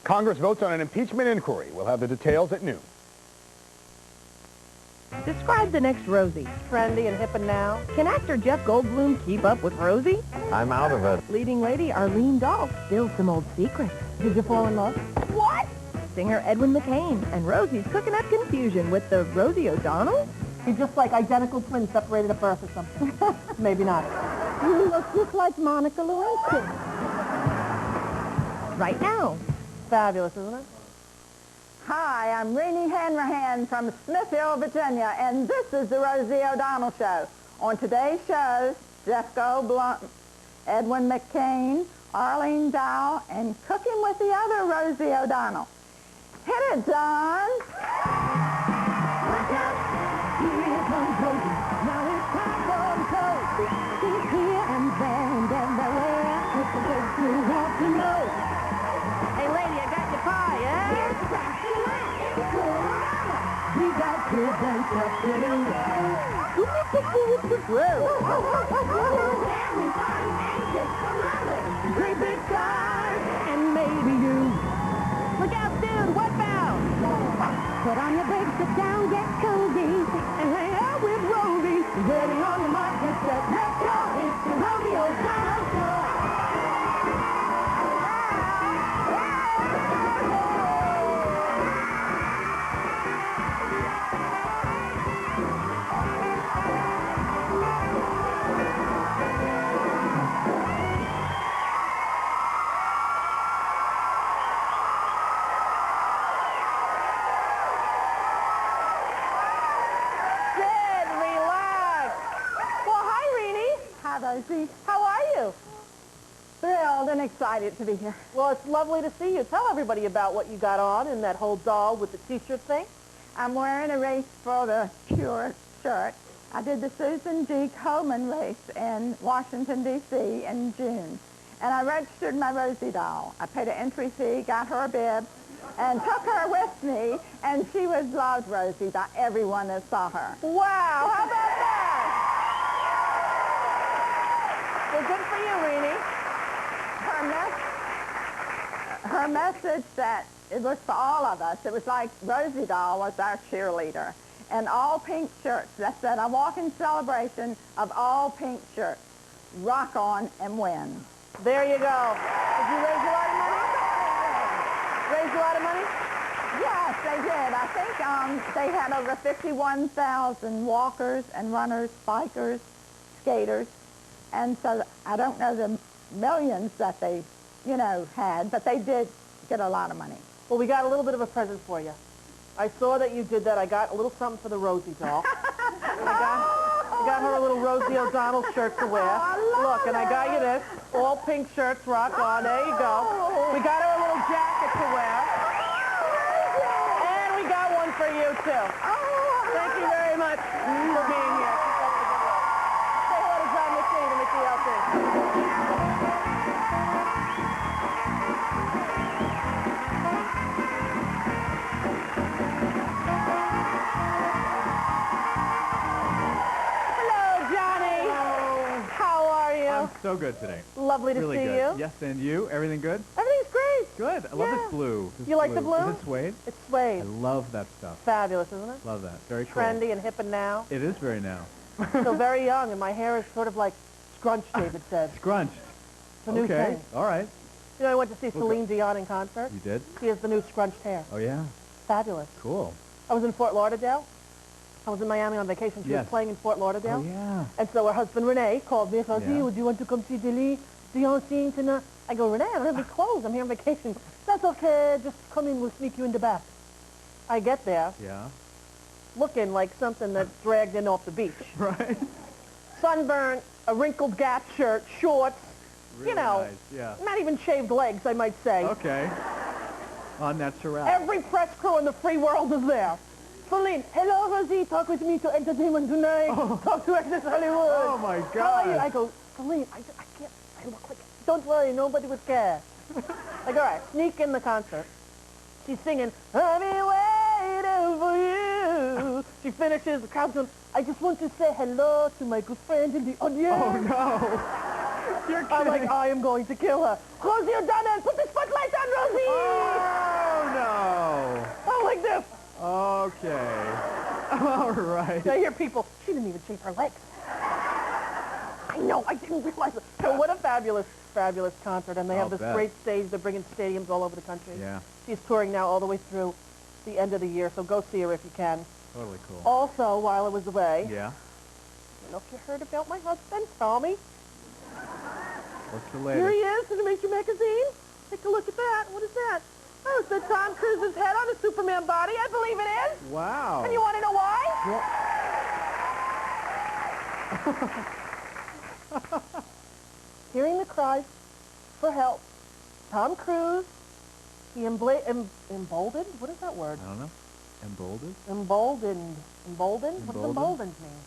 Congress votes on an impeachment inquiry. We'll have the details at noon. Describe the next Rosie. Trendy and hip and now. Can actor Jeff Goldblum keep up with Rosie? I'm out of it. Leading lady Arlene Dahl spills some old secrets. Did you fall in love? What? Singer Edwin McCain and Rosie's cooking up confusion with the Rosie O'Donnell? You're just like identical twins separated at birth or something. Maybe not. You look just like Monica Lewinsky. Right now. Fabulous, isn't it? Hi, I'm Renee Hanrahan from Smithfield, Virginia, and this is the Rosie O'Donnell Show. On today's shows, Jeff Goldblum, Edwin McCain, Arlene Dahl, and Cooking with the other Rosie O'Donnell. Hit it, John! Here comes Rosie. Now it's time for the show. She's here and there and everywhere. It's the folks who want to know. Hey, lady, I got your pie, eh? We got kids and stuff to do. Great big stars, and maybe you. Look out, dude, what bound? Put on your brakes, sit down, get cozy, and hang out with Rosie. Ready on the mark, get set, let's go. It's the Rosie O'Donnell Show. Rosie. How are you? Thrilled and excited to be here. Well, it's lovely to see you. Tell everybody about what you got on and that whole doll with the T-shirt thing. I'm wearing a race for the Cure shirt. I did the Susan G. Komen race in Washington, D.C. in June. And I registered my Rosie doll. I paid an entry fee, got her a bib, and took her with me, and she was loved, Rosie, by everyone that saw her. Wow, how about that? Well, good for you, Renee. Her message that it was for all of us. It was like Rosie doll was our cheerleader. And all pink shirts. That said, I walk in celebration of all pink shirts. Rock on and win. There you go. Did you raise a lot of money? Raise a lot of money? Yes, they did. I think they had over 51,000 walkers and runners, bikers, skaters. And so I don't know the millions that they, had, but they did get a lot of money. Well, we got a little bit of a present for you. I saw that you did that. I got a little something for the Rosie doll. I got her a little Rosie O'Donnell shirt to wear. Look, and I got you this. All pink shirts, rock on. There you go. We got her a little jacket to wear. And we got one for you, too. Thank you very much for being here. Say hello to John McDaniel and Mickey Elton. So good today. Lovely to really see good. you. Yes, and you? Everything good? Everything's great. Good. I love this blue. You like the blue? Is it suede? It's suede. I love that stuff. Fabulous, isn't it? Love that. Very cool. Trendy and hip and now. It is very now. So very young, and my hair is sort of like scrunched, David said. Scrunched. It's a new thing. All right. You know, I went to see Celine Dion in concert. You did? She has the new scrunched hair. Oh, yeah? Fabulous. Cool. I was in Fort Lauderdale. I was in Miami on vacation. She was playing in Fort Lauderdale. Oh, yeah. And so her husband, Renee, called me and said, would you want to come see Dion sing tonight? I go, Renee, I don't have any clothes. I'm here on vacation. That's okay. Just come in. We'll sneak you in the back. I get there. Yeah. Looking like something that's dragged in off the beach. Right. Sunburn, a wrinkled Gap shirt, shorts. Really nice. Yeah. Not even shaved legs, I might say. Okay. On that Natural. Every press crew in the free world is there. Celine, hello, Rosie. Talk with me to entertainment tonight. Talk to Access Hollywood. Oh, my God. How are you? I go, Celine, I can't. I look like... Don't worry, nobody would care. Like, all right, sneak in the concert. She's singing, I've been waiting for you. She finishes the concert. I just want to say hello to my good friend in the audience. Oh, no. You're kidding. I'm like, I am going to kill her. Rosie O'Donnell, put the spotlight on Rosie! Okay. All right. I hear people, she didn't even shave her legs. I know, I didn't realize it. So what a fabulous, fabulous concert. And they have this great stage. They're bringing stadiums all over the country. Yeah. She's touring now all the way through the end of the year, so go see her if you can. Totally cool. Also, while I was away, Yeah. I don't know if you heard about my husband, Tommy. What's the Here he latest? is in the Major Magazine. Take a look at that. What is that? Oh, it's the Tom Cruise's head on a Superman body. I believe it is. Wow. And you want to know why? Hearing the cries for help, Tom Cruise, he emboldened, what is that word? I don't know. Emboldened? Emboldened. Emboldened? What does emboldened mean?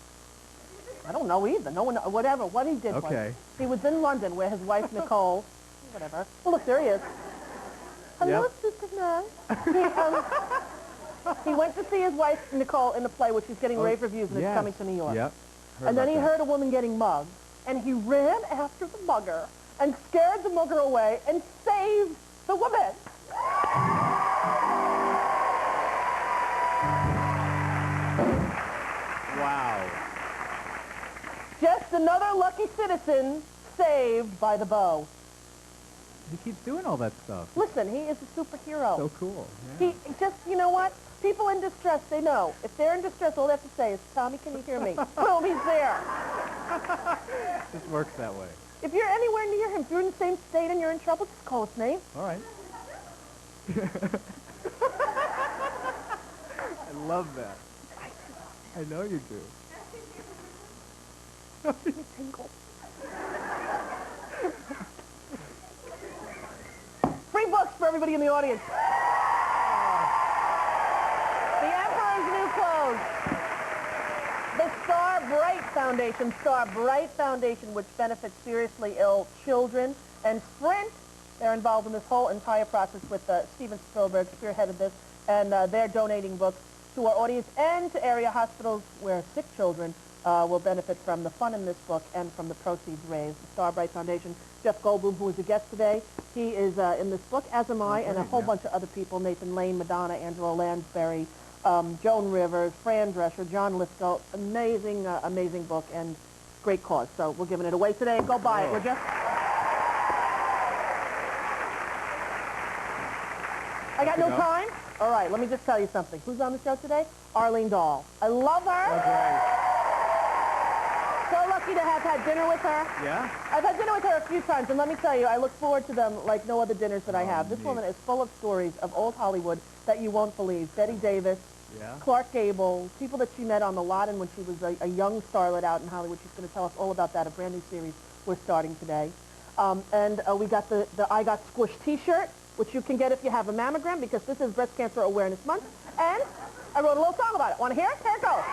I don't know either. No one, whatever. What he did was, he was in London where his wife, Nicole, whatever. Well, look, there he is. Hello, Superman. He went to see his wife, Nicole, in the play, which is getting rave reviews, and it's coming to New York. Yep. And then he heard a woman getting mugged, and he ran after the mugger and scared the mugger away and saved the woman. Wow. Just another lucky citizen saved by the bow. He keeps doing all that stuff. Listen, he is a superhero. So cool. Yeah. He just, you know what? People in distress, they know. If they're in distress, all they have to say is, Tommy, can you hear me? Boom, he's there. It just works that way. If you're anywhere near him, if you're in the same state and you're in trouble, just call his name. All right. I love that. I know you do. Tingle. Free books for everybody in the audience. The Emperor's New Clothes. The Star Bright Foundation, which benefits seriously ill children. And Sprint, they're involved in this whole entire process with Steven Spielberg, spearheaded this, and they're donating books to our audience and to area hospitals where sick children will benefit from the fun in this book and from the proceeds raised. The Star Bright Foundation. Jeff Goldblum, who is a guest today, he is in this book, as am I, and a whole bunch of other people, Nathan Lane, Madonna, Angela Lansbury, Joan Rivers, Fran Drescher, John Lithgow. Amazing, amazing book and great cause. So we're giving it away today. Go buy it, would you? I got no time? All right, let me just tell you something. Who's on the show today? Arlene Dahl. I love her. Okay. So lucky to have had dinner with her. Yeah? I've had dinner with her a few times, and let me tell you, I look forward to them like no other dinners that I have. This woman is full of stories of old Hollywood that you won't believe. Betty Davis, Clark Gable, people that she met on the lot and when she was a young starlet out in Hollywood. She's going to tell us all about that, a brand new series we're starting today. And we got the I Got Squished t-shirt, which you can get if you have a mammogram, because this is Breast Cancer Awareness Month. And I wrote a little song about it. Want to hear it? Here it goes.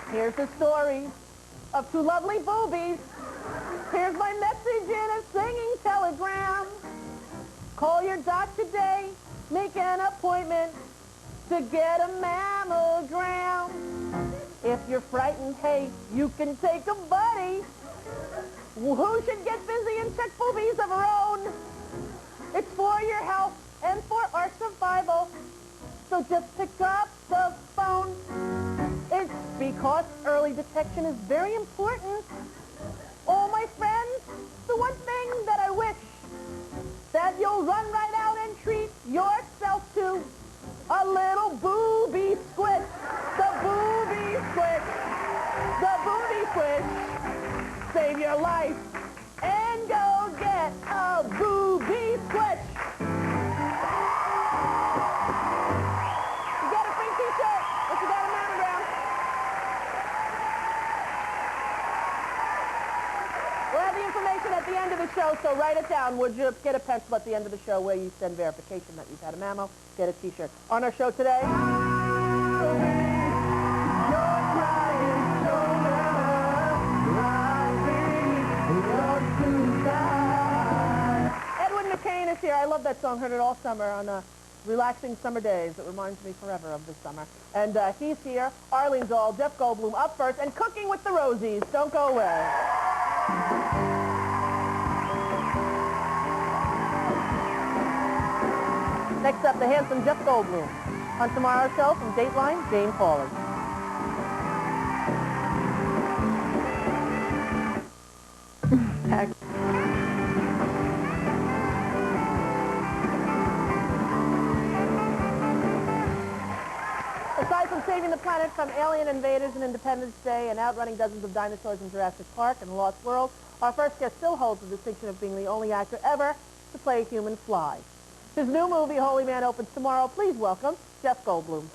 Here's the story of two lovely boobies. Here's my message in a singing telegram. Call your doc today. Make an appointment to get a mammogram. If you're frightened, hey, you can take a buddy who should get busy and check boobies of her own. It's for your health and for our survival. So just pick up the phone. It's because early detection is very important. Oh, my friends, the one thing that I wish that you'll run right out and treat yourself to a little booby squish. The booby squish. The booby squish. Save your life and go get a booby squish. You got a free t-shirt if you got a mammogram. We'll have the information at the end of the show, so write it down, would you? Get a pencil at the end of the show where you send verification that you've had a mammo. Get a t-shirt. On our show today... Edwin McCain is here. I love that song. Heard it all summer on relaxing summer days. It reminds me forever of this summer. And he's here. Arlene Dahl, Jeff Goldblum up first, and Cooking with the Rosies. Don't go away. Next up, the handsome Jeff Goldblum. On tomorrow's show from Dateline, Jane Pauley. Aside from saving the planet from alien invaders in Independence Day and outrunning dozens of dinosaurs in Jurassic Park and Lost World, our first guest still holds the distinction of being the only actor ever to play a human fly. His new movie, Holy Man, opens tomorrow. Please welcome Jeff Goldblum.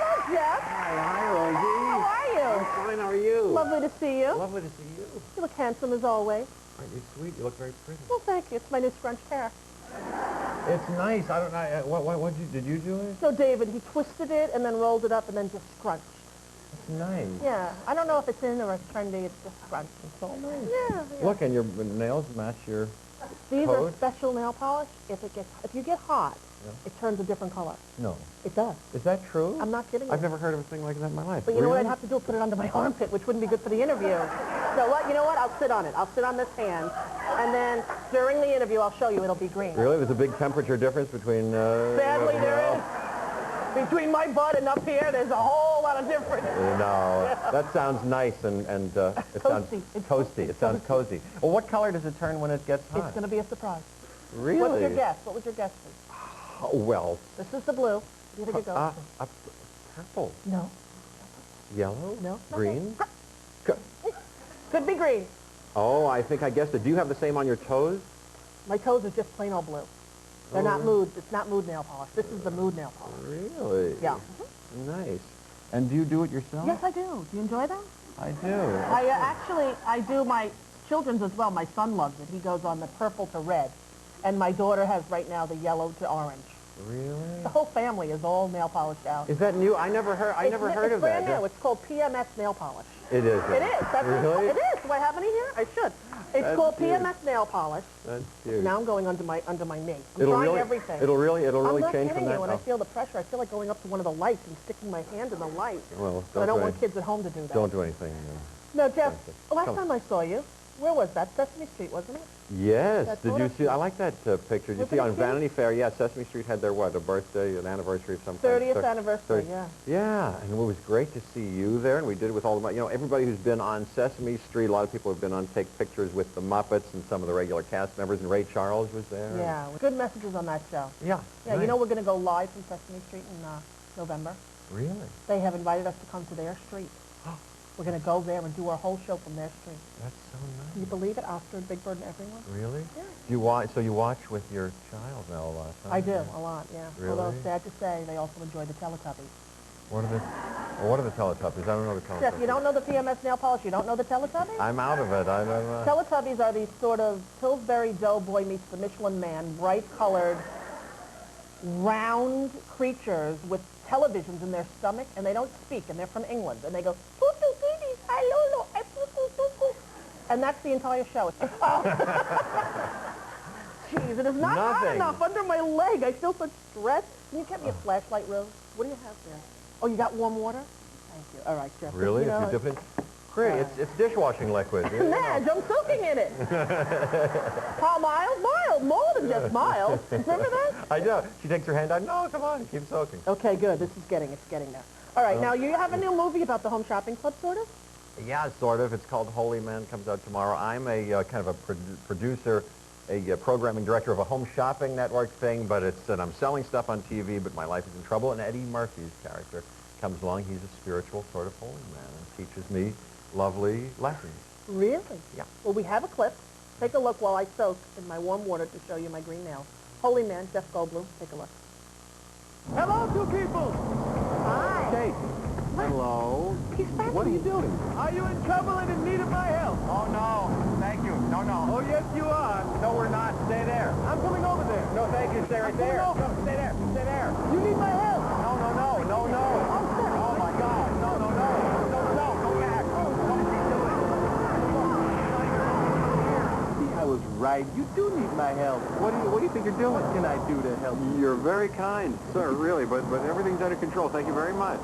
Hi, Rosie. How are you? I'm fine. How are you? Lovely to see you. Lovely to see you. You look handsome as always. Aren't you sweet? You look very pretty. Well, thank you. It's my new scrunched hair. It's nice. I don't know. What did you do it? So, David, he twisted it and then rolled it up and then just scrunched. It's nice. Yeah. I don't know if it's in or it's trendy. It's just scrunched. It's all nice. Yeah. Look, and your nails match your These coat. are special nail polish. If you get hot, Yeah. it turns a different color. No. It does. Is that true? I'm not kidding you. I've never heard of a thing like that in my life. But you know what I'd Really? have to do? Put it under my armpit, which wouldn't be good for the interview. So what? You know what? I'll sit on it. I'll sit on this hand, and then during the interview, I'll show you. It'll be green. Really? There's a big temperature difference between... Sadly, there is. Between my butt and up here, there's a whole lot of difference. No, that sounds nice and it sounds Toasty. It's toasty. It sounds cozy. Well, what color does it turn when it gets hot? It's going to be a surprise. Really? What's your guess? What was your guess, please? Oh, well, This is the blue. What do you think it goes to? purple, No. yellow, No. green. Could be green. Oh, I think I guessed it. Do you have the same on your toes? My toes are just plain old blue. They're not mood. It's not mood nail polish. This is the mood nail polish. Really? Yeah. Nice. And do you do it yourself? Yes, I do. Do you enjoy them? I do. I do my children's as well. My son loves it. He goes on the purple to red. And my daughter has right now the yellow to orange. Really? The whole family is all nail polished out. Is that new? I never heard of that. It's brand new. It's called PMS nail polish. It is. It is. That's Really? It is. Do I have any here? I should. It's That's called cute. PMS nail polish. That's cute. Now I'm going under my knee. I'm It'll trying really, everything. It'll really I'm not change kidding from that. you. When I Oh, feel the pressure, I feel like going up to one of the lights and sticking my hand in the light. well, But I don't do want any- kids at home to do that. Don't do anything. No, Jeff, last Come. time I saw you, where was that? Sesame Street, wasn't it? Yes. That's Did you wonderful. see? I like that picture. Did you Wasn't see it on cute? Vanity Fair? Yeah, Sesame Street had their what? A birthday, an anniversary of some kind. 30th anniversary, yeah. Yeah, and it was great to see you there, and we did it with all the, everybody who's been on Sesame Street. A lot of people have been on take pictures with the Muppets and some of the regular cast members, and Ray Charles was there. Yeah, good messages on that show. Yeah. Yeah, nice. you know we're going to go live from Sesame Street in November. Really? They have invited us to come to their street. We're going to go there and do our whole show from their street. That's so nice. Can you believe it? Oscar and Big Bird and everyone. Really? Yeah. Do you watch? So you watch with your child now a lot? Huh? I do, a lot, yeah. Really? Although, sad to say, they also enjoy the Teletubbies. What are the Teletubbies? I don't know the Teletubbies. Jeff, you don't know the PMS nail polish? You don't know the Teletubbies? I'm out of it. I don't know. Teletubbies are these sort of Pillsbury Doughboy meets the Michelin Man, bright-colored, round creatures with televisions in their stomach, and they don't speak, and they're from England, and they go, "Poo-poo, kitties, hi, Lolo, I poo-poo, poo-poo." And that's the entire show. Jeez, it is not hot Nothing. enough under my leg. I feel such stress. Can you get me a flashlight, Rose? What do you have there? Oh, you got warm water? Thank you. All right, Jeff. Really? You know, If you dip it? Great. It's dishwashing liquid. Madge, I'm soaking in it. How mild? More than just mild. Remember that? I know. She takes her hand out. No, come on. Keep soaking. Okay, good. It's getting there. All right, now you have a new movie about the Home Shopping Club, sort of? Yeah, sort of. It's called Holy Man. Comes out tomorrow. I'm a kind of a producer, a programming director of a home shopping network thing, but and I'm selling stuff on TV, but my life is in trouble. And Eddie Murphy's character comes along. He's a spiritual sort of holy man and teaches me lovely lessons. Really? Yeah. Well, we have a clip. Take a look while I soak in my warm water to show you my green nails. Holy Man, Jeff Goldblum. Take a look. Hello, two people. Hi. Kate. Hello. He's friendly. What are you doing? Are you in trouble and in need of my help? Oh, no. Thank you. No. Oh, yes, you are. No, we're not. Stay there. I'm coming over there. No, thank you. Stay right there. No, Stay there. Stay there. you need my help. No. Oh, my God. No. Go back. Don't be doing it. See how it was right. You do need my help. What do you think you're doing? What can I do to help you? You're very kind, sir, really, but everything's under control. Thank you very much.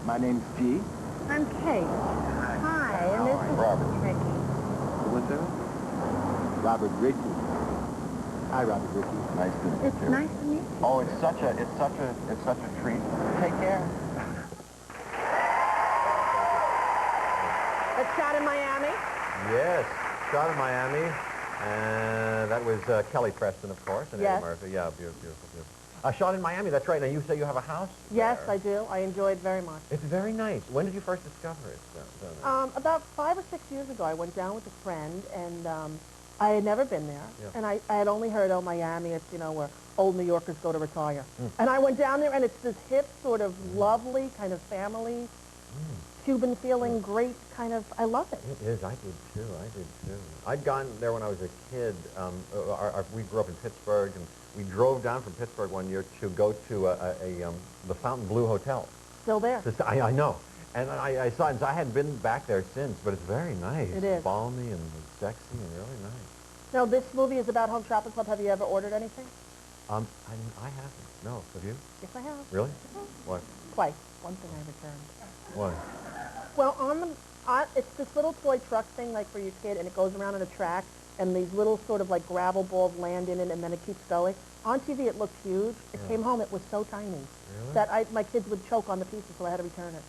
My name's G. I'm Kate. Hi, and this is Robert. Ricky. What's that? Robert Ricky. Hi, Robert Ricky. Nice to meet It's you. nice to meet you. Oh, it's such a treat. Take care. It's shot in Miami. Yes, shot in Miami, and that was Kelly Preston, of course, and Yes. Eddie Murphy. Yeah, beautiful. Shot in Miami, that's right. Now, you say you have a house Yes, there. I do. I enjoy it very much. It's very nice. When did you first discover it? About 5 or 6 years ago, I went down with a friend, and I had never been there. Yeah. And I had only heard, oh, Miami, it's, you know, where old New Yorkers go to retire. And I went down there, and it's this hip, sort of lovely, kind of family, Cuban feeling, great kind of, I love it. It is. I did, too. I'd gone there when I was a kid. We grew up in Pittsburgh, and we drove down from Pittsburgh one year to go to the Fontainebleau Hotel. Still there. I know. And I saw it, and so I hadn't been back there since, but it's very nice. It is. Balmy and sexy and really nice. Now, this movie is about Home Shopping Club. Have you ever ordered anything? I haven't. No. Have you? Yes, I have. Really? What? Twice. One thing I returned. What? Well, it's this little toy truck thing, like for your kid, and it goes around on a track, and these little sort of like gravel balls land in it, and then it keeps going. On TV, it looked huge. It came home, it was so tiny that my kids would choke on the pieces, so I had to return it.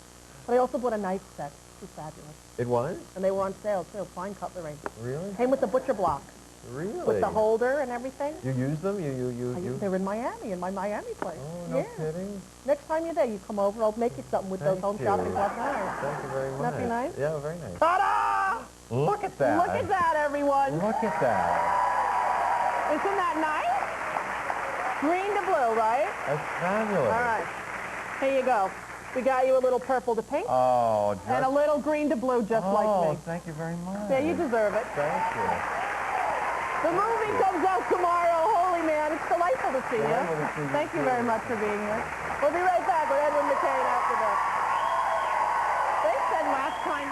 But I also bought a knife set. It was fabulous. It was? And they were on sale, too. Fine cutlery. Really? Came with the butcher block, Really? with the holder and everything. You use them? You? They were in Miami, in my Miami place. Oh, no Yeah. kidding. Next time you're there, you come over, I'll make you something with those Thank Home you. Shopping Club knives. Thank you very much. Wouldn't that be nice? Yeah, very nice. Ta-da! Look at that. Look at that, everyone. Look at that. Isn't that nice? Green to blue, right? That's fabulous. All right. Here you go. We got you a little purple to pink Oh, just... and a little green to blue just like Oh, me. thank you very much. Yeah, you deserve it. Thank you. The movie comes out tomorrow. Holy man, it's delightful to see you. Delightful to see you, Thank you too. very much for being here. We'll be right back with Edwin McCain after this. They said last time...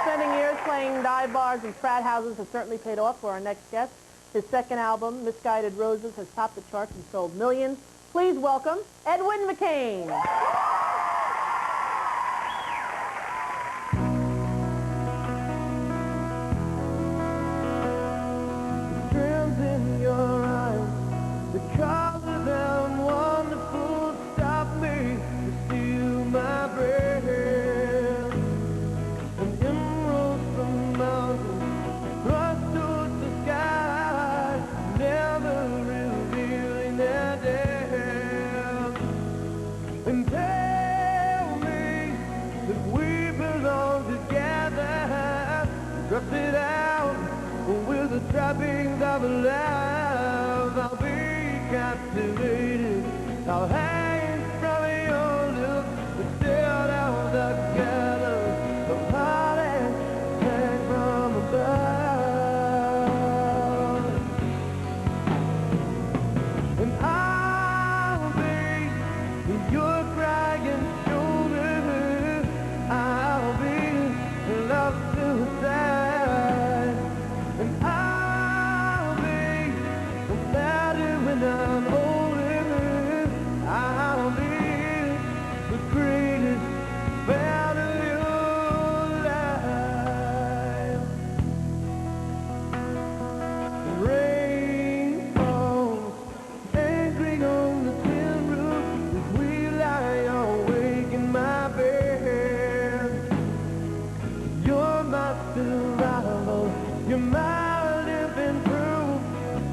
Spending years playing dive bars and frat houses has certainly paid off for our next guest. His second album, Misguided Roses, has topped the charts and sold millions. Please welcome Edwin McCain. Dreams in your eyes, the color them wonderful, stop me to steal my breath. And emeralds from mountains, thrust towards the sky, never revealing their depth. And tell me that we belong together, drifted out with the trappings of love. I'll be captivated, I'll hang from your lips, instead of the gallows of heartache hang from above. And I'll be your crying shoulder, I'll be love suicide. And I'll be better when I'm older. I'll be the greatest fan of your life. The rain falls, angry on the tin roof, as we lie awake in my bed. You're my survival, you're my living proof.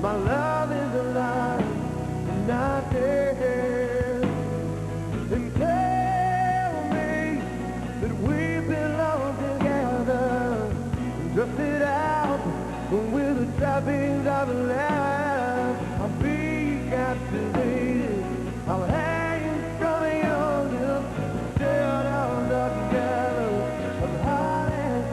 My love is alive, not dead. And tell me that we belong together, drifted out with the trappings of love. I'll be captivated, I'll hang from your lips, instead of the gallows of heartache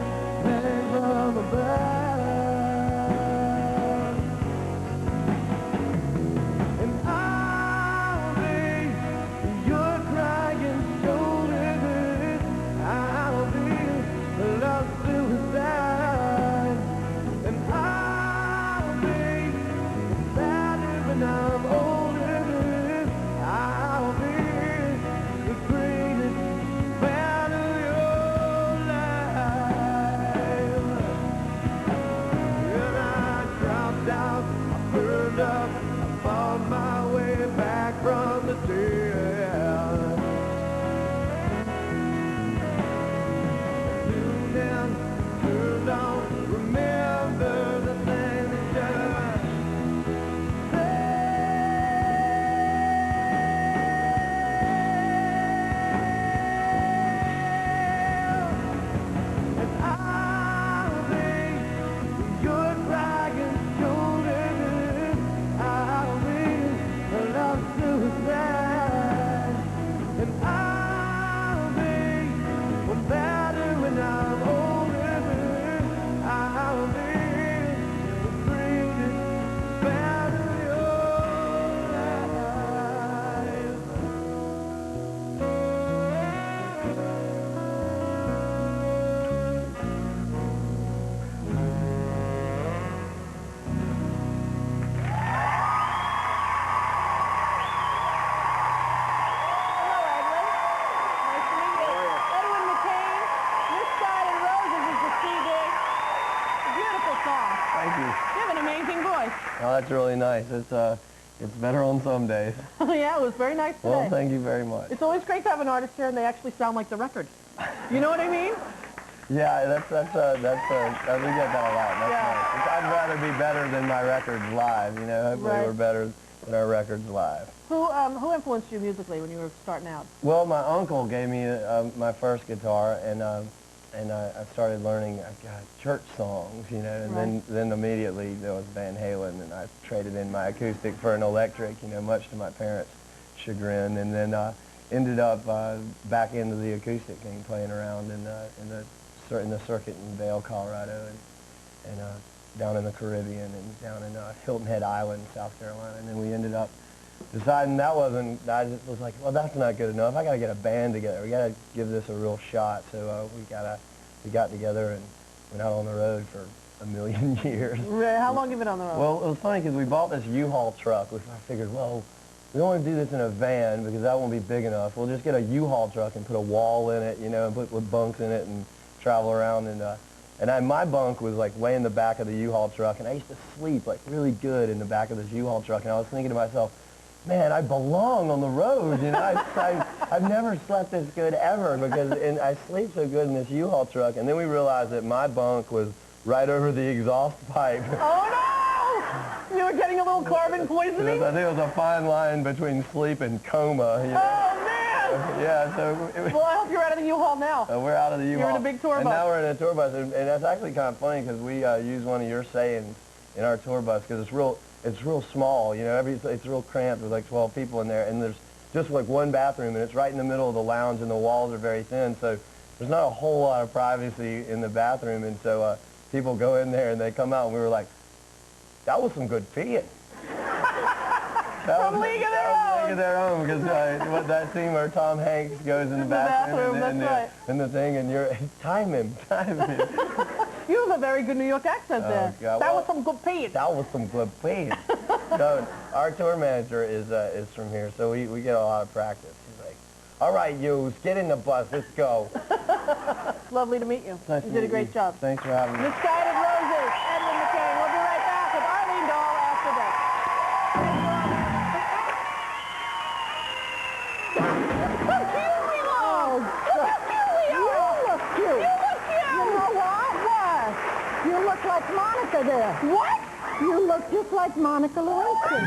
that's really nice. It's better on some days. Yeah, it was very nice today. Well, thank you very much. It's always great to have an artist here and they actually sound like the record. You know what I mean? Yeah, we get that a lot. That's nice. I'd rather be better than my records live, you know. Hopefully we're better than our records live. Who influenced you musically when you were starting out? Well, my uncle gave me my first guitar, and I started learning church songs, you know, and then immediately there was Van Halen, and I traded in my acoustic for an electric, you know, much to my parents' chagrin, and then ended up back into the acoustic thing, playing around in the circuit in Vail, Colorado, and down in the Caribbean, and down in Hilton Head Island, South Carolina, and then we ended up deciding I just was like, well, that's not good enough. I got to get a band together. We got to give this a real shot. So we got together and went out on the road for a million years. How long have you been on the road? Well, it was funny because we bought this U-Haul truck, which I figured, well, we don't want to do this in a van because that won't be big enough. We'll just get a U-Haul truck and put a wall in it, you know, and put bunks in it and travel around. And my bunk was like way in the back of the U-Haul truck, and I used to sleep like really good in the back of this U-Haul truck. And I was thinking to myself, man, I belong on the road. You know, I've never slept this good ever because I sleep so good in this U-Haul truck. And then we realized that my bunk was right over the exhaust pipe. Oh no! You were getting a little carbon poisoning? I think it was a fine line between sleep and coma. You know? Oh man! Yeah, so... Well, I hope you're out of the U-Haul now. We're out of the U-Haul. You're in a big tour bus. And now we're in a tour bus, and that's actually kind of funny because we use one of your sayings in our tour bus because it's real small, you know, it's real cramped with like 12 people in there, and there's just like one bathroom, and it's right in the middle of the lounge, and the walls are very thin, so there's not a whole lot of privacy in the bathroom, and so people go in there, and they come out, and we were like, that was some good peeing. From League of Their Own. League of Their Own, because that scene where Tom Hanks goes in the bathroom and the thing, and you're, time him. You have a very good New York accent there. God, that was some good peeing. That was some good peeing. So our tour manager is from here, so we get a lot of practice. He's like, all right, yous, get in the bus, let's go. It's lovely to meet you. Nice you did a great job. Thanks for having me. Misguided Roses, Edwin McCain. We'll be right back with Arlene Dahl after this. Look how cute we look! Look how cute we are! You look cute. You look cute! You know what? What? You look like Monica there. What? You look just like Monica Lewinsky.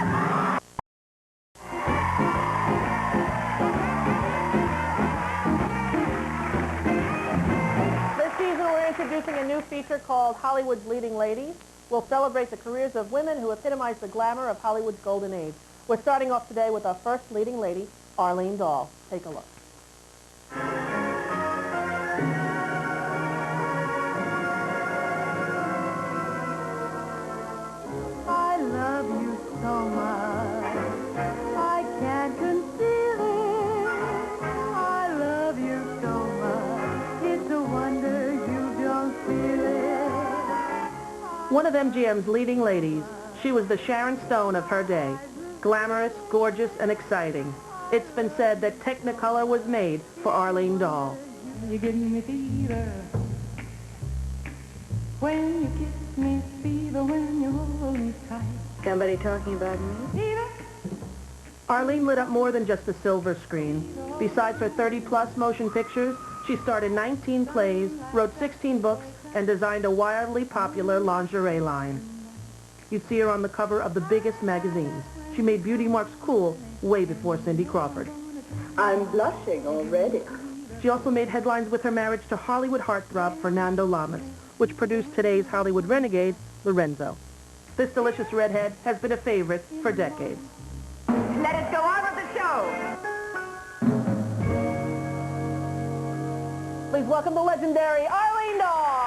This season we're introducing a new feature called Hollywood's Leading Ladies. We'll celebrate the careers of women who epitomize the glamour of Hollywood's golden age. We're starting off today with our first leading lady, Arlene Dahl. Take a look. I love you so much, I can't conceal it. I love you so much, it's a wonder you don't feel it. One of MGM's leading ladies, she was the Sharon Stone of her day. Glamorous, gorgeous, and exciting. It's been said that Technicolor was made for Arlene Dahl. You give me fever when you kiss me, fever when you hold me tight. Somebody talking about me? Fever. Arlene lit up more than just a silver screen. Besides her 30-plus motion pictures, she starred in 19 plays, wrote 16 books, and designed a wildly popular lingerie line. You'd see her on the cover of the biggest magazines. She made beauty marks cool way before Cindy Crawford. I'm blushing already. She also made headlines with her marriage to Hollywood heartthrob Fernando Lamas, which produced today's Hollywood renegade, Lorenzo. This delicious redhead has been a favorite for decades. Let us go on with the show. Please welcome the legendary Arlene Dahl.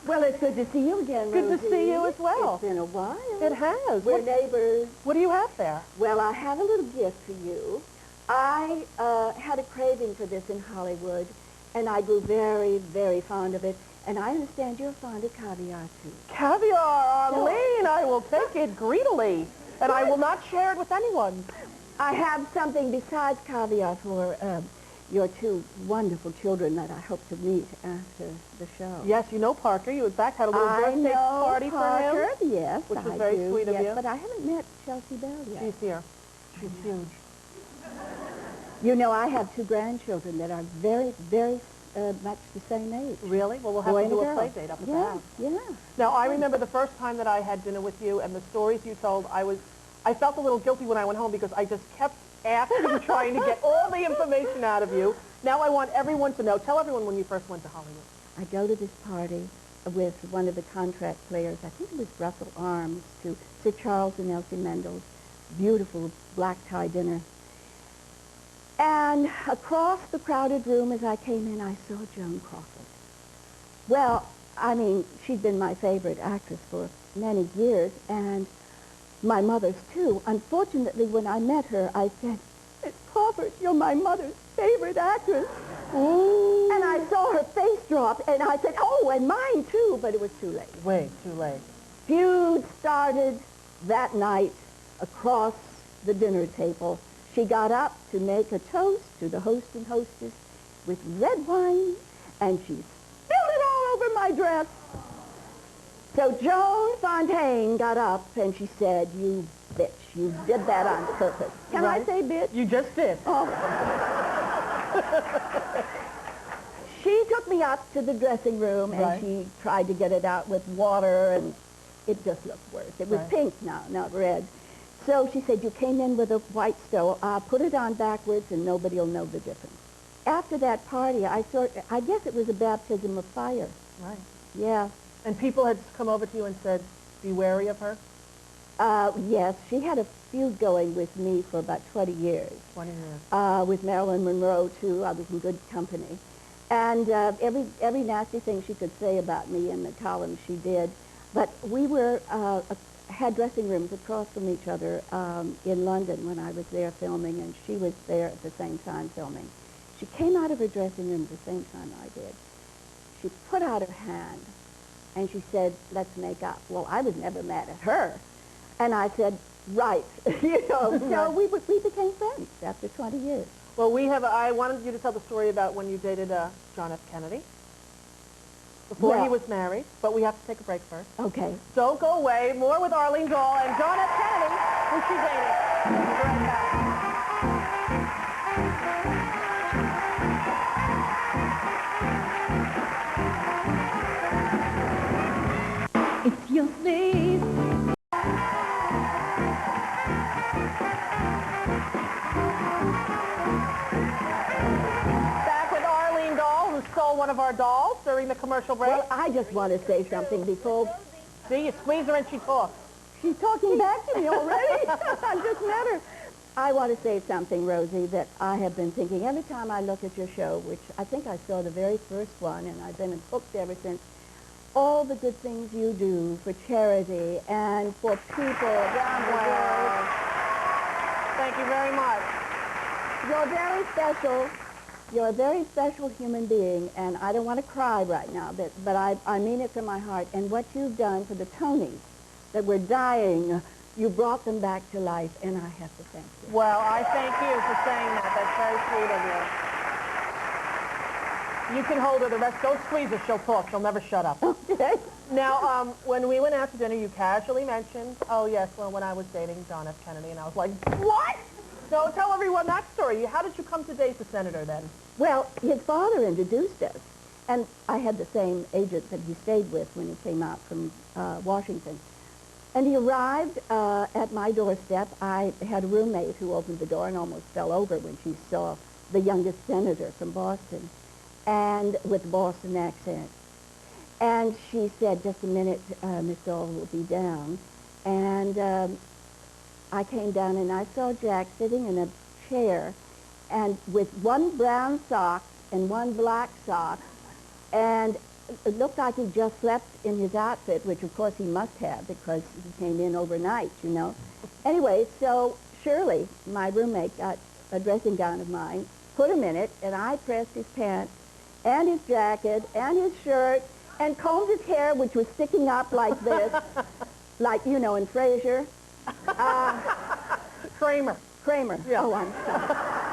Well, it's good to see you again, Good Rosie. to see you as well. It's been a while. It has. We're neighbors. What do you have there? Well, I have a little gift for you. I had a craving for this in Hollywood, and I grew very, very fond of it. And I understand you're fond of caviar, too. Caviar, Arlene, I will take it greedily, and I will not share it with anyone. I have something besides caviar for your two wonderful children that I hope to meet after the show. Yes, you know Parker. You, in fact, had a little birthday party Parker, for him. Yes, which was I very do, sweet of yes, you. But I haven't met Chelsea Bell yet. She's here. She's huge. You know, I have two grandchildren that are very, very much the same age. Really? Well, we'll have Boy to do and a girl. play date up at the Yeah, house. yeah. Now, I remember the first time that I had dinner with you and the stories you told, I felt a little guilty when I went home because I just kept asking, trying to get all the information out of you. Now I want everyone to know. Tell everyone when you first went to Hollywood. I go to this party with one of the contract players. I think it was Russell Arms, to Sir Charles and Elsie Mendel's beautiful black tie dinner. And across the crowded room as I came in, I saw Joan Crawford. Well, I mean, she'd been my favorite actress for many years, and my mother's too. Unfortunately, when I met her, I said, Miss Crawford, you're my mother's favorite actress. Ooh. And I saw her face drop, and I said, oh, and mine too, but it was too late. Way too late. Feud started that night across the dinner table. She got up to make a toast to the host and hostess with red wine, and she spilled it all over my dress. So Joan Fontaine got up, and she said, you bitch, you did that on purpose. Can I say bitch? You just did. Oh. She took me up to the dressing room, and she tried to get it out with water, and it just looked worse. It was pink now, not red. So she said, you came in with a white stove. Put it on backwards, and nobody will know the difference. After that party, I guess it was a baptism of fire. Right. Yeah. And people had come over to you and said, be wary of her? Yes, she had a feud going with me for about 20 years. 20 years. With Marilyn Monroe, too. I was in good company. And every nasty thing she could say about me in the column she did. But we had dressing rooms across from each other in London when I was there filming, and she was there at the same time filming. She came out of her dressing room at the same time I did. She put out her hand, and she said, let's make up. Well, I was never mad at her. And I said, right. You know, so we became friends after 20 years. Well, I wanted you to tell the story about when you dated John F. Kennedy before he was married, but we have to take a break first. Okay. Don't go away. More with Arlene Dahl and John F. Kennedy, who she dated. We'll be right back. It's your face. Back with Arlene Dahl, who stole one of our dolls during the commercial break. Well, I just want to say something before... See, you squeeze her and she talks. She's talking back to me already. I just met her. I want to say something, Rosie, that I have been thinking every time I look at your show, which I think I saw the very first one, and I've been hooked ever since. All the good things you do for charity and for people around the world. Thank you very much. You're very special. You're a very special human being, and I don't want to cry right now, but I mean it from my heart. And what you've done for the Tonys that were dying, you brought them back to life, and I have to thank you. Well, I thank you for saying that. That's very sweet of you. You can hold her the rest. Don't squeeze her. She'll talk. She'll never shut up. Okay. Now, when we went out to dinner, you casually mentioned, oh, yes, well, when I was dating John F. Kennedy, and I was like, what? So tell everyone that story. How did you come to date the senator then? Well, his father introduced us, and I had the same agent that he stayed with when he came out from Washington. And he arrived at my doorstep. I had a roommate who opened the door and almost fell over when she saw the youngest senator from Boston, and with a Boston accent. And she said, just a minute, Miss Dahl will be down. And I came down and I saw Jack sitting in a chair and with one brown sock and one black sock, and it looked like he just slept in his outfit, which of course he must have because he came in overnight, you know. Anyway, so Shirley, my roommate, got a dressing gown of mine, put him in it, and I pressed his pants, and his jacket and his shirt and combed his hair, which was sticking up like this, like, you know, in Frasier. Kramer. Kramer. Yeah. Oh, I'm sorry.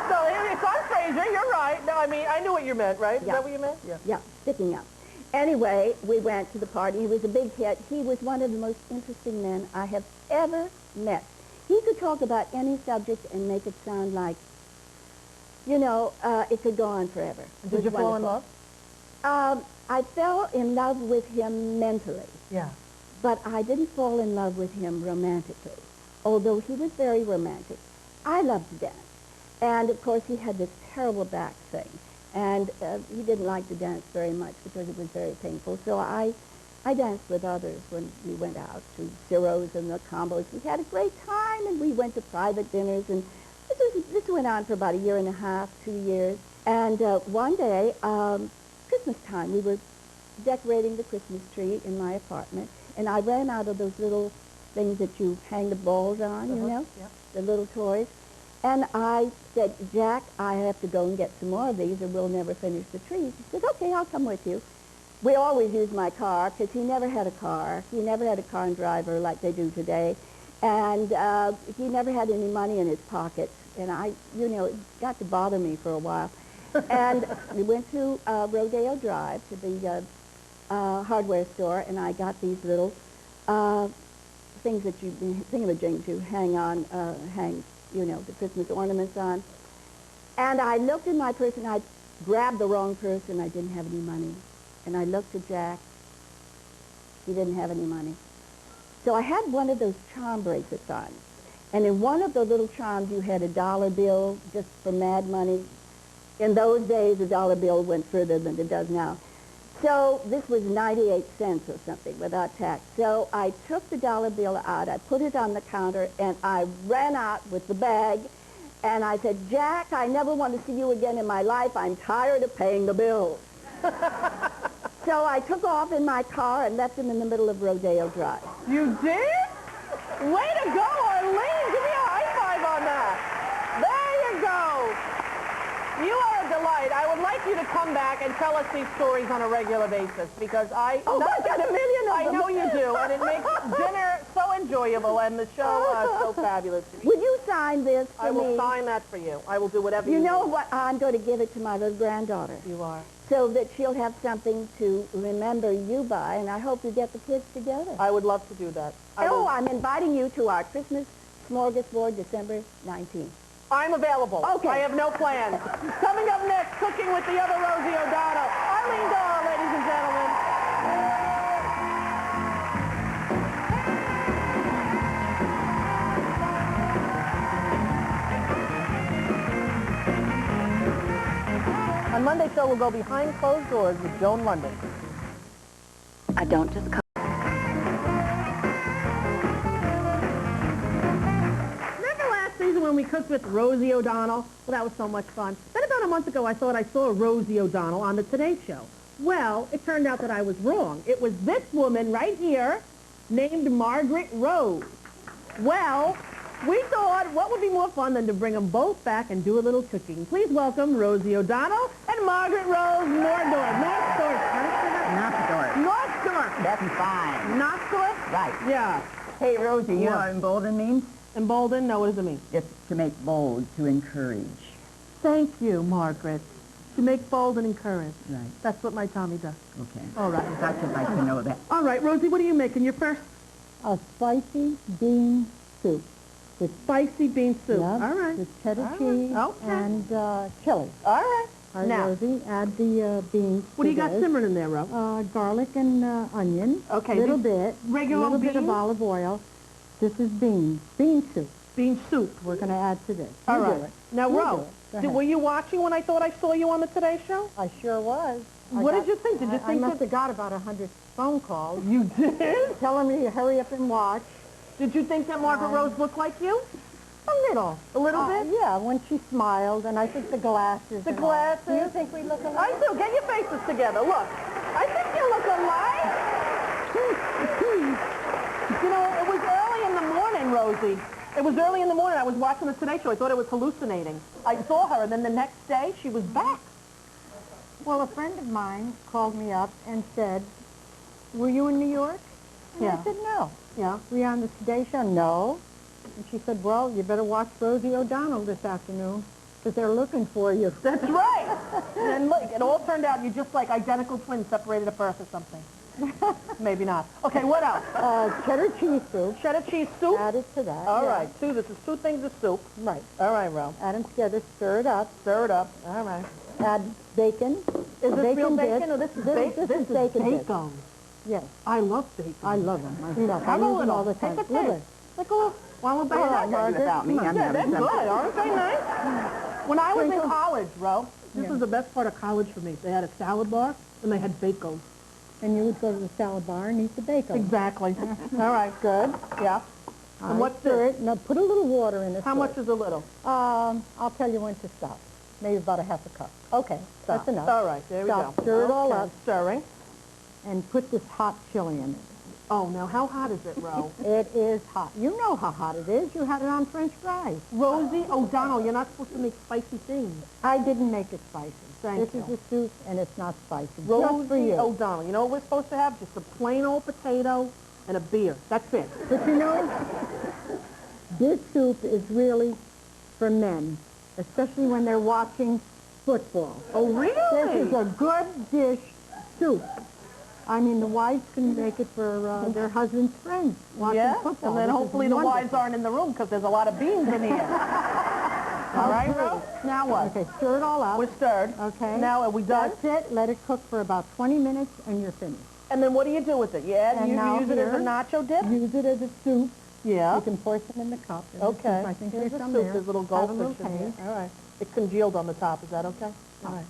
So it's on Frasier, you're right. No, I mean, I knew what you meant, right? Is Yeah. that what you meant? Yeah. Yeah, sticking up. Anyway, we went to the party. He was a big hit. He was one of the most interesting men I have ever met. He could talk about any subject and make it sound like, you know, it could go on forever. Did you fall in love? I fell in love with him mentally, Yeah. but I didn't fall in love with him romantically, although he was very romantic. I loved to dance. And, of course, he had this terrible back thing. And he didn't like to dance very much because it was very painful. So I danced with others when we went out to Ciro's and the combos. We had a great time, and we went to private dinners. And this went on for about a year and a half, 2 years. And one day, Christmas time, we were decorating the Christmas tree in my apartment. And I ran out of those little things that you hang the balls on, you know, Yeah. the little toys. And I said, Jack, I have to go and get some more of these or we'll never finish the tree. He said, okay, I'll come with you. We always used my car because he never had a car. He never had a car and driver like they do today. And he never had any money in his pockets. And you know, it got to bother me for a while. And we went to Rodeo Drive to the hardware store, and I got these little things that thingamajigs you hang, you know, the Christmas ornaments on. And I looked in my purse, and I grabbed the wrong purse, and I didn't have any money. And I looked at Jack. He didn't have any money. So I had one of those charm bracelets on. And in one of the little charms, you had a dollar bill just for mad money. In those days, a dollar bill went further than it does now. So this was 98 cents or something without tax. So I took the dollar bill out, I put it on the counter, and I ran out with the bag. And I said, Jack, I never want to see you again in my life. I'm tired of paying the bills. So I took off in my car and left him in the middle of Rodeo Drive. You did? Way to go, Arlene. Give me a high five on that. There you go. You are a delight. I would like you to come back and tell us these stories on a regular basis because I got a million of I them. know you do, and it makes dinner so enjoyable and the show so fabulous. Would you sign this for I will me? sign that for you. I will do whatever you You know need. what? I'm going to give it to my little granddaughter You are. so that she'll have something to remember you by, and I hope you get the kids together. I would love to do that. I'm inviting you to our Christmas smorgasbord December 19th. I'm available. Okay. I have no plans. Coming up next, cooking with the other Rosie O'Donnell. Arlene Dahl, ladies and gentlemen. On Monday's show, we'll go behind closed doors with Joan London. I don't just cook. Remember last season when we cooked with Rosie O'Donnell? Well, that was so much fun. Then about a month ago, I thought I saw Rosie O'Donnell on the Today Show. Well, it turned out that I was wrong. It was this woman right here named Margaret Rose. Well, we thought what would be more fun than to bring them both back and do a little cooking. Please welcome Rosie O'Donnell and Margaret Rose Nordorf. Northdorf. That's fine. Northdorf? Right. Yeah. Hey, Rosie, you know What? what embolden means? Emboldened? No, what does it mean? It's to make bold, to encourage. Thank you, Margaret. To make bold and encourage. Right. That's what my Tommy does. Okay. All right. I thought you'd like to know that. All right, Rosie, what are you making? Your first A spicy bean soup spicy bean soup. Yep, All right. with cheddar All right. cheese Okay. and chili. All right. All right, Now, Rosie, add the beans. what do you to got this. simmering in there, Ro? Garlic and onion. Okay, A little these bit. regular A little old bit of beans? olive oil. This is beans. Bean soup. Bean soup. We're going to add to this. All You right. do it. Now, You Ro, do it. Go ahead. were you watching when I thought I saw you on the Today Show? I sure was. What did you think? Did you I think must that... have got about 100 phone calls You did? telling me to hurry up and watch. Did you think that Margaret Rose looked like you? A little. A little bit? Yeah, when she smiled, and I think the glasses. The and all. glasses? Do you think we look alike? I do. Get your faces together. Look. I think you look alike. You know, it was early in the morning, Rosie. It was early in the morning. I was watching the Today Show. I thought I was hallucinating. I saw her, and then the next day, she was back. Well, a friend of mine called me up and said, were you in New York? And Yeah. I said, no. Yeah. Were you on the Today Show? No. And she said, well, you better watch Rosie O'Donnell this afternoon because they're looking for you. That's right. And then look, it all turned out you're just like identical twins separated at birth or something. Maybe not. Okay, what else? Cheddar cheese soup. Cheddar cheese soup? Added to that. All yeah. right, this is two things of soup. Right. All right, Ro. Add them together, stir it up. Stir it up. All right. Add bacon. Is this real bacon bits. or this is This bacon? is bacon bits. bacon. Yes. I love bacon. I love them myself. I Have a use them little. all the Take time. a taste. Little. Take a little. One little bit. Margaret. without me. I'm Yeah, having they're some. good. Aren't they nice? When I was in Sprinkle. college, Ro, this Yeah. was the best part of college for me. They had a salad bar and they had bacon. And you would go to the salad bar and eat the bacon. Exactly. All right, good. Yeah. And what's stir this? it. Now put a little water in it. How much is a little? I'll tell you when to stop. Maybe about a half a cup. Okay, Stop. that's enough. All right, there we Stop. go. Stir it all Okay, up. Stirring. And put this hot chili in it. Oh, now how hot is it, Ro? It is hot. You know how hot it is. You had it on French fries. Rosie O'Donnell, you're not supposed to make spicy things. I didn't make it spicy. Thank this you. is a soup, and it's not spicy. Just for Rosie you. O'Donnell. You know what we're supposed to have? Just a plain old potato and a beer. That's it. But you know, this soup is really for men, especially when they're watching football. Oh, really? This is a good dish soup. I mean, the wives can make it for their husband's friends watching Yeah, football. and then This is hopefully the wives wonderful. aren't in the room because there's a lot of beans in here. All right, Ro? Now what? Okay, stir it all out. We're stirred. Okay. Now are we done? That's it. Let it cook for about 20 minutes, and you're finished. And then what do you do with it? Yeah, And you now use it as a here- nacho dip? Use it as a soup. Yeah. You can pour some in the cup. There's a Okay. soup. I think Here's there's the some soup. there. There's a little Have a goldfish little in here. taste. All right. It congealed on the top. Is that okay? All right.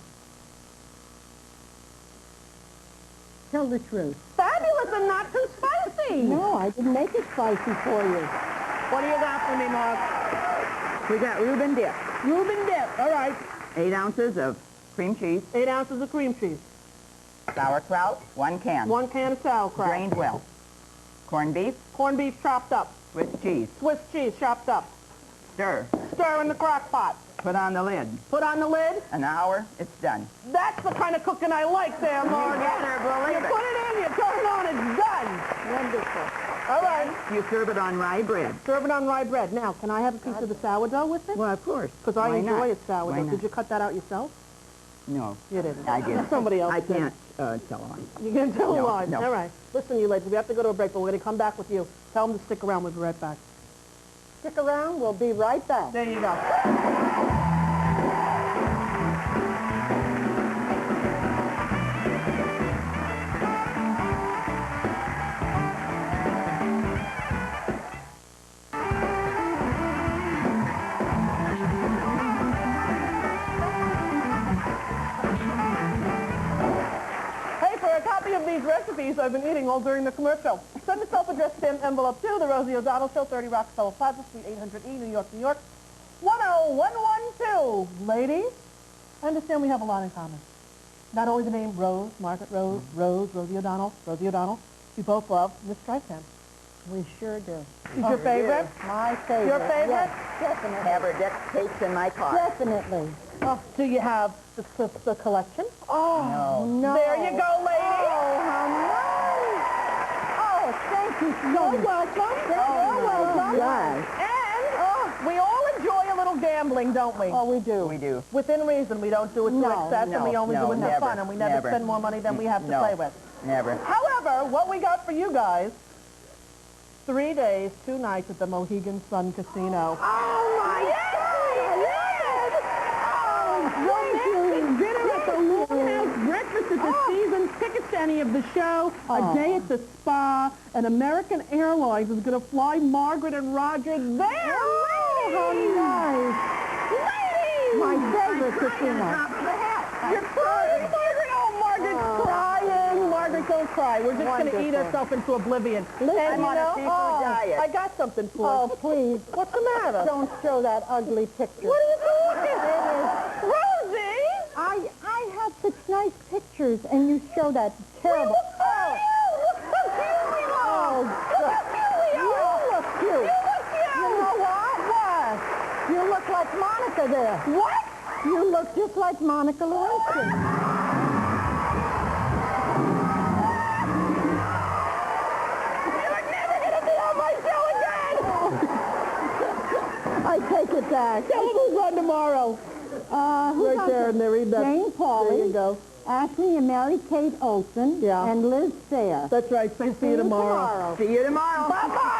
Tell the truth. Fabulous and not too spicy. No, I didn't make it spicy for you. What do you got for me, Mark? We got Reuben dip, Reuben dip. All right. 8 ounces of cream cheese, 8 ounces of cream cheese. sauerkraut, 1 can, 1 can of sauerkraut. drained well, corned beef, Corned beef chopped up. Swiss cheese, Swiss cheese chopped up. stir, Stir in the crock pot. put on the lid. Put on the lid. An hour, it's done. That's the kind of cooking I like there, Margaret. better believe You it. put it in, you turn it on, it's done. Wonderful. All right. You serve it on rye bread. Serve it on rye bread. Now, can I have a piece of the sourdough with it? Well, of course. Because I Why enjoy not? a sourdough. Why not? Did you cut that out yourself? No, You didn't. I didn't. Somebody else I did. can't tell on. You can tell No, why. no. All right. Listen, you ladies, we have to go to a break, but we're going to come back with you. Tell them to stick around. We'll be right back. Stick around. We'll be right back. There you go. Hey, for a copy of these recipes I've been eating all during the commercial, send a self-addressed stamped envelope to the Rosie O'Donnell Show, 30 Rockefeller Plaza, Suite 800E, New York, New York, 10112. Ladies, I understand we have a lot in common. Not only the name Rose, Margaret Rose, Rosie O'Donnell, we both love Miss Streisand. We sure do. She's your favorite? My favorite. Your favorite? Yes, definitely. Have her deck tapes in my car. Definitely. Oh, do you have the collection? Oh, no. There you go, ladies. Oh, how nice. Oh, thank you so You're much. welcome. You're welcome. Yes, And we all enjoy a little gambling, don't we? Oh, we do. we do. Within reason, we don't do it to No, excess, and we only do it to never, fun, and we never never. spend more money than we have to No. play with. Never. However, what we got for you guys, 3 days, 2 nights at the Mohegan Sun Casino. Oh, my Yes! Romantic dinner at the Longhouse, breakfast at the Seasons, tickets to any of the show, a day at the spa, and American Airlines is going to fly Margaret and Roger there. Oh, how nice. Ladies! My favorite casino. You're crying, Margaret? Oh, Margaret's crying. Margaret, don't cry. We're just going to eat Wonderful. ourselves into oblivion. Listen, And I'm on a seafood diet. I got something for Oh, you. please. What's the matter? Don't show that ugly picture. What are you talking about? Rosie! I have such nice pictures, and you show that terrible. Look how cute we You are! look cute. You look cute! You know what? What? You look like Monica there. What? You look just like Monica Lewinsky. it back. Tell them who's on tomorrow. Who's Right there, and they read that. Jane Pauley. There you go. Ashley and Mary Kate Olsen. Yeah. And Liz Sayre. That's right. See you tomorrow. See you tomorrow. Bye-bye.